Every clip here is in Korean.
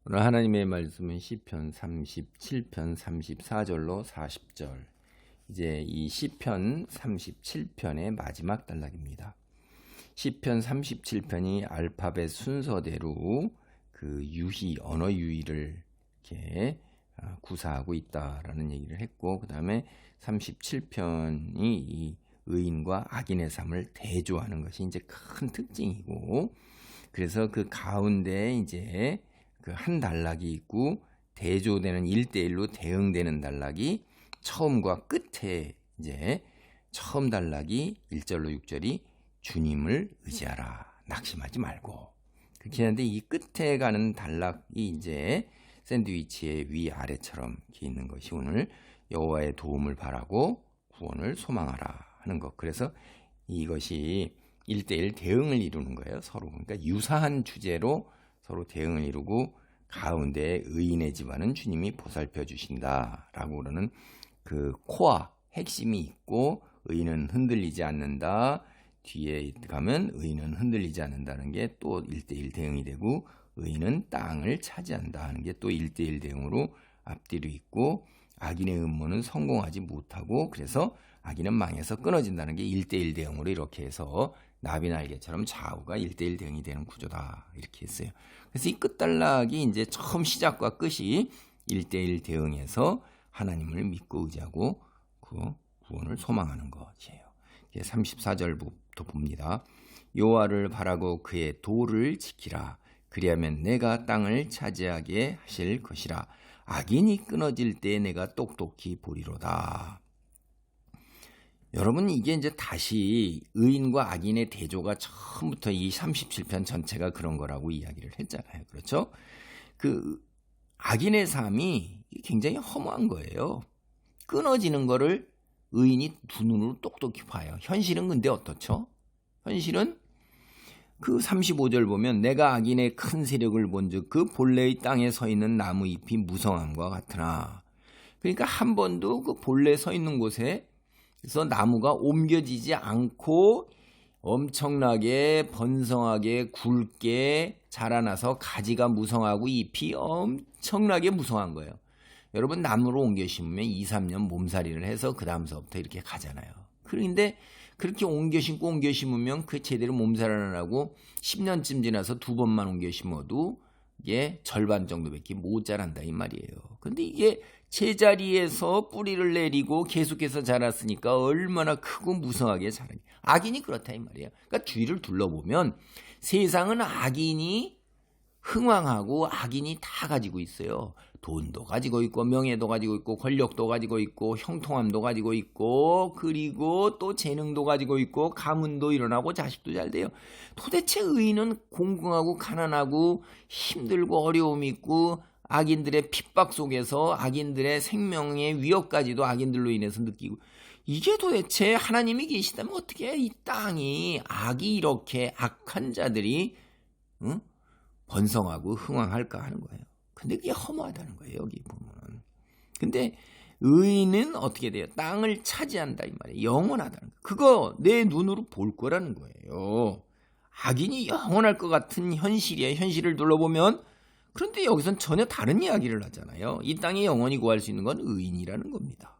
오늘 하나님의 말씀은 시편 37편 34절로 40절. 이제 이 시편 37편의 마지막 단락입니다. 시편 37편이 알파벳 순서대로 그 유희, 언어 유희를 이렇게 구사하고 있다라는 얘기를 했고, 그 다음에 37편이 이 의인과 악인의 삶을 대조하는 것이 이제 큰 특징이고, 그래서 그 가운데 이제 그 한 단락이 있고 대조되는 1대1로 대응되는 단락이 처음과 끝에 이제 처음 단락이 1절로 6절이 주님을 의지하라, 낙심하지 말고, 그렇게 하는데 이 끝에 가는 단락이 이제 샌드위치의 위아래처럼 이렇게 있는 것이 오늘 여호와의 도움을 바라고 구원을 소망하라 하는 것. 그래서 이것이 1대1 대응을 이루는 거예요, 서로. 그러니까 유사한 주제로 서로 대응을 이루고 가운데 의인의 집안은 주님이 보살펴 주신다라고 그러는 그 코어 핵심이 있고, 의인은 흔들리지 않는다, 뒤에 가면 의인은 흔들리지 않는다는 게 또 1대1 대응이 되고, 의인은 땅을 차지한다 하는 게 또 1대1 대응으로 앞뒤로 있고, 악인의 음모는 성공하지 못하고 그래서 악인은 망해서 끊어진다는 게 1대1 대응으로 이렇게 해서 나비날개처럼 좌우가 1대1 대응이 되는 구조다, 이렇게 했어요. 그래서 이 끝단락이 이제 처음 시작과 끝이 1대1 대응해서 하나님을 믿고 의지하고 그 구원을 소망하는 것이에요. 34절부터 봅니다. 여호와를 바라고 그의 도를 지키라. 그리하면 내가 땅을 차지하게 하실 것이라. 악인이 끊어질 때 내가 똑똑히 보리로다. 여러분, 이게 이제 다시 의인과 악인의 대조가 처음부터 이 37편 전체가 그런 거라고 이야기를 했잖아요. 그렇죠? 그 악인의 삶이 굉장히 허무한 거예요. 끊어지는 거를 의인이 두 눈으로 똑똑히 봐요. 현실은 근데 어떻죠? 현실은 그 35절 보면 내가 악인의 큰 세력을 본즉 그 본래의 땅에 서 있는 나무 잎이 무성함과 같으나, 그러니까 한 번도 그 본래 서 있는 곳에 그래서 나무가 옮겨지지 않고 엄청나게 번성하게 굵게 자라나서 가지가 무성하고 잎이 엄청나게 무성한 거예요. 여러분, 나무로 옮겨 심으면 2, 3년 몸살이를 해서 그 다음서부터 이렇게 가잖아요. 그런데 그렇게 옮겨 심으면 그 제대로 몸살을 안 하고 10년쯤 지나서 2번만 옮겨 심어도 이게 절반 정도밖에 못 자란다 이 말이에요. 근데 이게 제자리에서 뿌리를 내리고 계속해서 자랐으니까 얼마나 크고 무성하게 자라니. 악인이 그렇다 이 말이에요. 그러니까 주위를 둘러보면 세상은 악인이 흥왕하고 악인이 다 가지고 있어요. 돈도 가지고 있고 명예도 가지고 있고 권력도 가지고 있고 형통함도 가지고 있고 그리고 또 재능도 가지고 있고 가문도 일어나고 자식도 잘 돼요. 도대체 의인은 공공하고 가난하고 힘들고 어려움이 있고 악인들의 핍박 속에서 악인들의 생명의 위협까지도 악인들로 인해서 느끼고, 이게 도대체 하나님이 계시다면 어떻게 이 땅이 악이 이렇게 악한 자들이 번성하고 흥왕할까 하는 거예요. 근데 그게 허무하다는 거예요, 여기 보면. 근데 의인은 어떻게 돼요? 땅을 차지한다 이 말이에요. 영원하다는 거예요. 그거 내 눈으로 볼 거라는 거예요. 악인이 영원할 것 같은 현실이에요. 현실을 둘러보면. 그런데 여기선 전혀 다른 이야기를 하잖아요. 이 땅에 영원히 구할 수 있는 건 의인이라는 겁니다.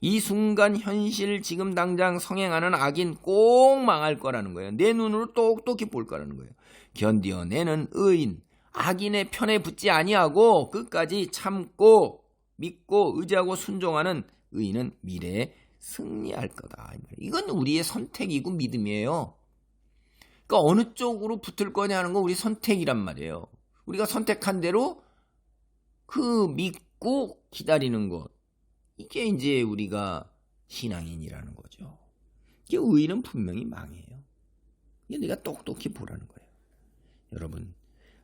이 순간 현실 지금 당장 성행하는 악인 꼭 망할 거라는 거예요. 내 눈으로 똑똑히 볼 거라는 거예요. 견디어내는 의인, 악인의 편에 붙지 아니하고 끝까지 참고 믿고 의지하고 순종하는 의인은 미래에 승리할 거다. 이건 우리의 선택이고 믿음이에요. 그러니까 어느 쪽으로 붙을 거냐 하는 건 우리 선택이란 말이에요. 우리가 선택한 대로 그 믿고 기다리는 것, 이게 이제 우리가 신앙인이라는 거죠. 이게 의인은 분명히 망해요. 이게 내가 똑똑히 보라는 거예요. 여러분,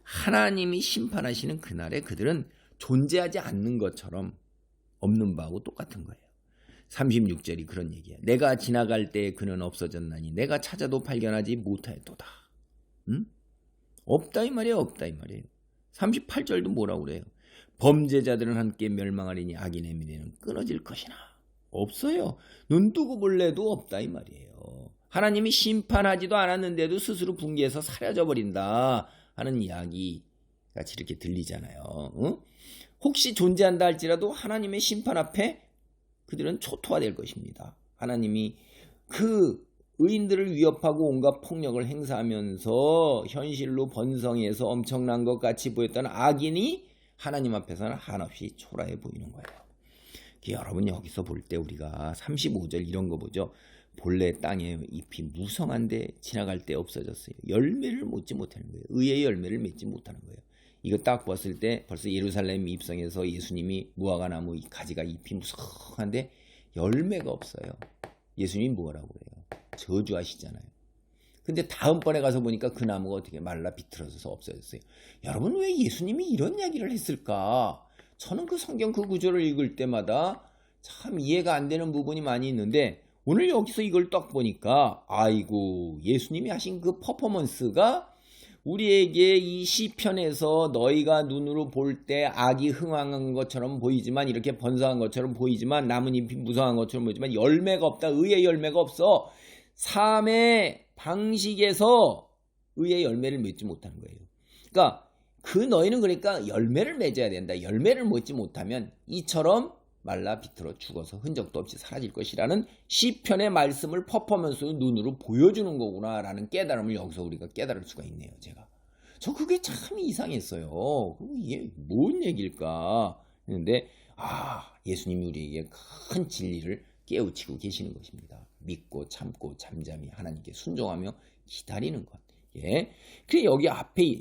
하나님이 심판하시는 그날에 그들은 존재하지 않는 것처럼 없는 바하고 똑같은 거예요. 36절이 그런 얘기야. 내가 지나갈 때 그는 없어졌나니 내가 찾아도 발견하지 못하였도다. 없다 이 말이에요. 없다 이 말이에요. 38절도 뭐라고 그래요? 범죄자들은 함께 멸망하리니 악인의 미래는 끊어질 것이나. 없어요. 눈 뜨고 볼래도 없다 이 말이에요. 하나님이 심판하지도 않았는데도 스스로 붕괴해서 사라져 버린다 하는 이야기. 같이 이렇게 들리잖아요. 응? 혹시 존재한다 할지라도 하나님의 심판 앞에 그들은 초토화될 것입니다. 하나님이 그 의인들을 위협하고 온갖 폭력을 행사하면서 현실로 번성해서 엄청난 것 같이 보였던 악인이 하나님 앞에서는 한없이 초라해 보이는 거예요. 여러분 여기서 볼 때 우리가 35절 이런 거 보죠. 본래 땅에 잎이 무성한데 지나갈 때 없어졌어요. 열매를 맺지 못하는 거예요. 의의 열매를 맺지 못하는 거예요. 이거 딱 봤을 때 벌써 예루살렘 입성해서 예수님이 무화과나무 가지가 잎이 무성한데 열매가 없어요. 예수님이 뭐라고 그래요? 저주하시잖아요. 근데 다음번에 가서 보니까 그 나무가 어떻게 말라 비틀어져서 없어졌어요. 여러분 왜 예수님이 이런 이야기를 했을까? 저는 그 성경 그 구절을 읽을 때마다 참 이해가 안 되는 부분이 많이 있는데 오늘 여기서 이걸 딱 보니까 아이고 예수님이 하신 그 퍼포먼스가 우리에게 이 시편에서 너희가 눈으로 볼 때 악이 흥황한 것처럼 보이지만 이렇게 번성한 것처럼 보이지만 나뭇잎이 무성한 것처럼 보이지만 열매가 없다. 의의 열매가 없어. 삶의 방식에서 의의 열매를 맺지 못하는 거예요. 그러니까 그 너희는 그러니까 열매를 맺어야 된다. 열매를 맺지 못하면 이처럼 말라 비틀어 죽어서 흔적도 없이 사라질 것이라는 시편의 말씀을 퍼포먼스로 눈으로 보여주는 거구나라는 깨달음을 여기서 우리가 깨달을 수가 있네요. 제가 저 그게 참 이상했어요. 이게 뭔 얘기일까 했는데 예수님이 우리에게 큰 진리를 깨우치고 계시는 것입니다. 믿고 참고 잠잠히 하나님께 순종하며 기다리는 것. 예. 그래 여기 앞에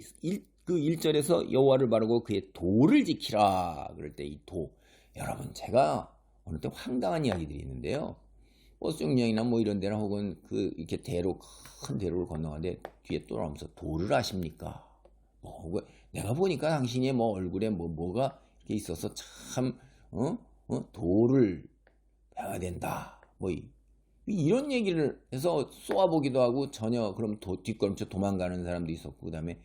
그 1절에서 여호와를 바르고 그의 도를 지키라 그럴 때 이 도, 여러분 제가 어느 때 황당한 이야기들이 있는데요. 버스 정류장이나 뭐 이런 데나 혹은 그 이렇게 대로 큰 대로를 건너가는데 뒤에 또 나오면서 도를 아십니까? 내가 보니까 당신의 뭐 얼굴에 뭐가 이렇게 있어서 참 도를 배워야 된다. 뭐 이런 얘기를 해서 쏘아보기도 하고 전혀 그럼 뒷걸음쳐 도망가는 사람도 있었고 그다음에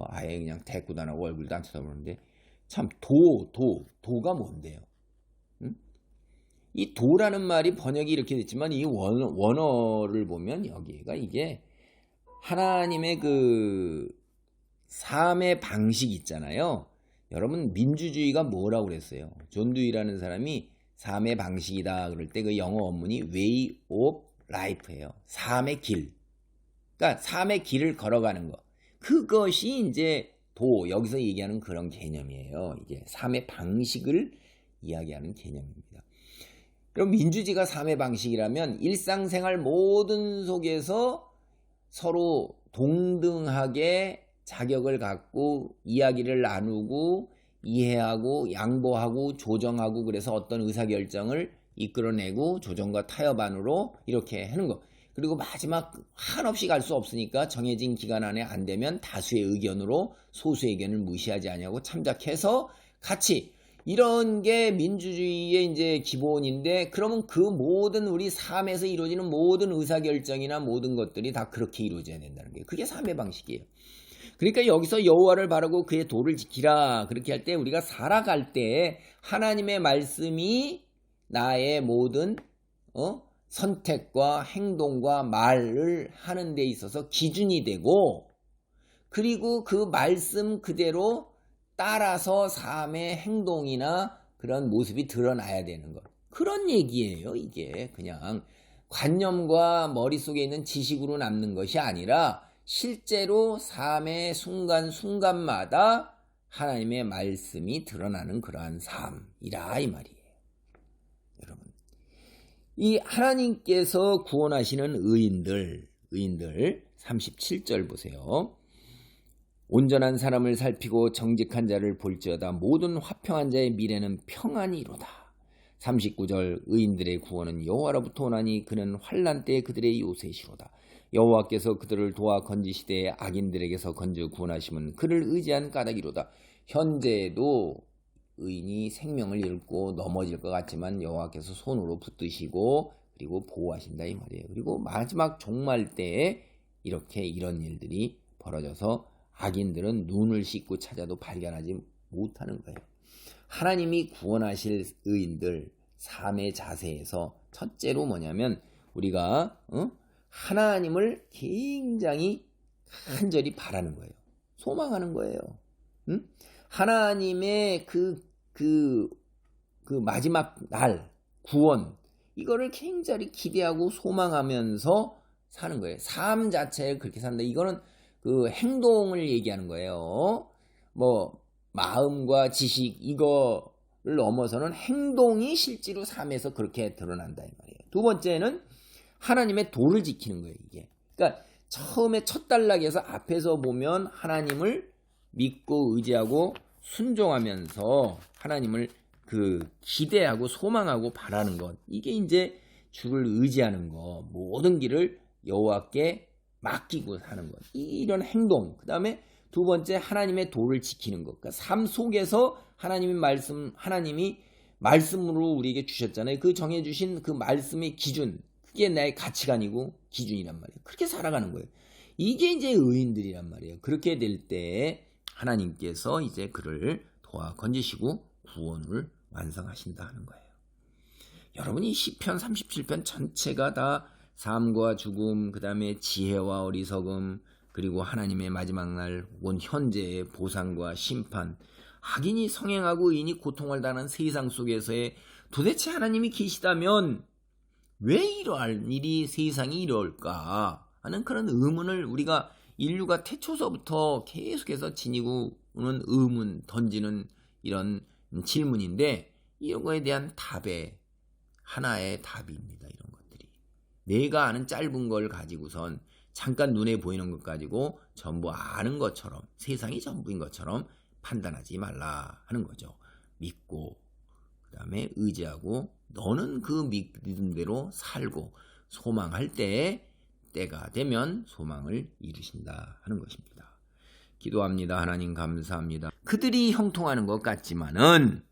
아예 그냥 대꾸도 안 하고 얼굴도 안 쳐다보는데 참 도가 뭔데요? 응? 이 도라는 말이 번역이 이렇게 됐지만 이 원어를 보면 여기가 이게 하나님의 그 삶의 방식 있잖아요. 여러분 민주주의가 뭐라고 그랬어요? 존 듀이라는 사람이 삶의 방식이다 그럴 때 그 영어 원문이 way of life예요. 삶의 길. 그러니까 삶의 길을 걸어가는 거. 그것이 이제 여기서 얘기하는 그런 개념이에요. 이게 삶의 방식을 이야기하는 개념입니다. 그럼 민주주의가 삶의 방식이라면 일상생활 모든 속에서 서로 동등하게 자격을 갖고 이야기를 나누고 이해하고 양보하고 조정하고 그래서 어떤 의사결정을 이끌어내고 조정과 타협 안으로 이렇게 하는 거. 그리고 마지막 한없이 갈 수 없으니까 정해진 기간 안에 안 되면 다수의 의견으로 소수의 의견을 무시하지 않냐고 참작해서 같이 이런 게 민주주의의 이제 기본인데 그러면 그 모든 우리 삶에서 이루어지는 모든 의사결정이나 모든 것들이 다 그렇게 이루어져야 된다는 거예요. 그게 삶의 방식이에요. 그러니까 여기서 여호와를 바르고 그의 도를 지키라 그렇게 할 때 우리가 살아갈 때 하나님의 말씀이 나의 모든 선택과 행동과 말을 하는 데 있어서 기준이 되고 그리고 그 말씀 그대로 따라서 삶의 행동이나 그런 모습이 드러나야 되는 것. 그런 얘기예요. 이게 그냥 관념과 머릿속에 있는 지식으로 남는 것이 아니라 실제로 삶의 순간순간마다 하나님의 말씀이 드러나는 그러한 삶이라 이 말이에요. 여러분, 이 하나님께서 구원하시는 의인들 37절 보세요. 온전한 사람을 살피고 정직한 자를 볼지어다 모든 화평한 자의 미래는 평안이로다. 39절 의인들의 구원은 여호와로부터 오나니 그는 환난 때에 그들의 요새시로다. 여호와께서 그들을 도와 건지시되 악인들에게서 건져 구원하심은 그를 의지한 까닭이로다. 현재에도 의인이 생명을 잃고 넘어질 것 같지만 여호와께서 손으로 붙드시고 그리고 보호하신다 이 말이에요. 그리고 마지막 종말 때에 이렇게 이런 일들이 벌어져서 악인들은 눈을 씻고 찾아도 발견하지 못하는 거예요. 하나님이 구원하실 의인들 삶의 자세에서 첫째로 뭐냐면 우리가 하나님을 굉장히 간절히 바라는 거예요. 소망하는 거예요. 응? 하나님의 그 마지막 날 구원 이거를 굉장히 기대하고 소망하면서 사는 거예요. 삶 자체를 그렇게 산다. 이거는 그 행동을 얘기하는 거예요. 뭐 마음과 지식 이거를 넘어서는 행동이 실제로 삶에서 그렇게 드러난다 이 말이에요. 두 번째는 하나님의 도를 지키는 거예요. 이게 그러니까 처음에 첫 단락에서 앞에서 보면 하나님을 믿고 의지하고 순종하면서 하나님을 그 기대하고 소망하고 바라는 것 이게 이제 주를 의지하는 것 모든 길을 여호와께 맡기고 사는 것 이런 행동 그 다음에 두 번째 하나님의 도를 지키는 것 그러니까 삶 속에서 하나님이 말씀으로 우리에게 주셨잖아요. 그 정해주신 그 말씀의 기준 그게 나의 가치관이고 기준이란 말이에요. 그렇게 살아가는 거예요. 이게 이제 의인들이란 말이에요. 그렇게 될 때 하나님께서 이제 그를 도와 건지시고 구원을 완성하신다 하는 거예요. 여러분이 시편 37편 전체가 다 삶과 죽음, 그 다음에 지혜와 어리석음, 그리고 하나님의 마지막 날 온 현재의 보상과 심판, 악인이 성행하고 의인이 고통을 당하는 세상 속에서의 도대체 하나님이 계시다면 왜 이러한 일이 세상이 이럴까 하는 그런 의문을 우리가 인류가 태초서부터 계속해서 지니고 오는 의문 던지는 이런 질문인데 이런 거에 대한 답의 하나의 답입니다. 이런 것들이 내가 아는 짧은 걸 가지고선 잠깐 눈에 보이는 것 가지고 전부 아는 것처럼 세상이 전부인 것처럼 판단하지 말라 하는 거죠. 믿고 그 다음에 의지하고 너는 그 믿음대로 살고 소망할 때가 되면 소망을 이루신다 하는 것입니다. 기도합니다. 하나님 감사합니다. 그들이 형통하는 것 같지만은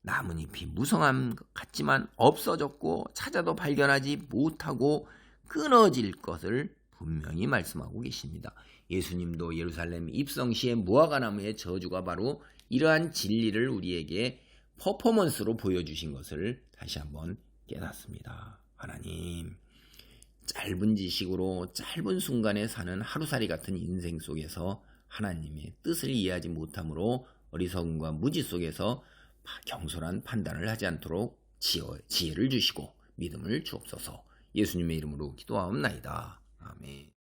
나뭇잎이 무성함 같지만 없어졌고 찾아도 발견하지 못하고 끊어질 것을 분명히 말씀하고 계십니다. 예수님도 예루살렘 입성 시에 무화과나무의 저주가 바로 이러한 진리를 우리에게 퍼포먼스로 보여주신 것을 다시 한번 깨닫습니다. 하나님, 짧은 지식으로 짧은 순간에 사는 하루살이 같은 인생 속에서 하나님의 뜻을 이해하지 못함으로 어리석음과 무지 속에서 경솔한 판단을 하지 않도록 지혜를 주시고 믿음을 주옵소서. 예수님의 이름으로 기도하옵나이다. 아멘.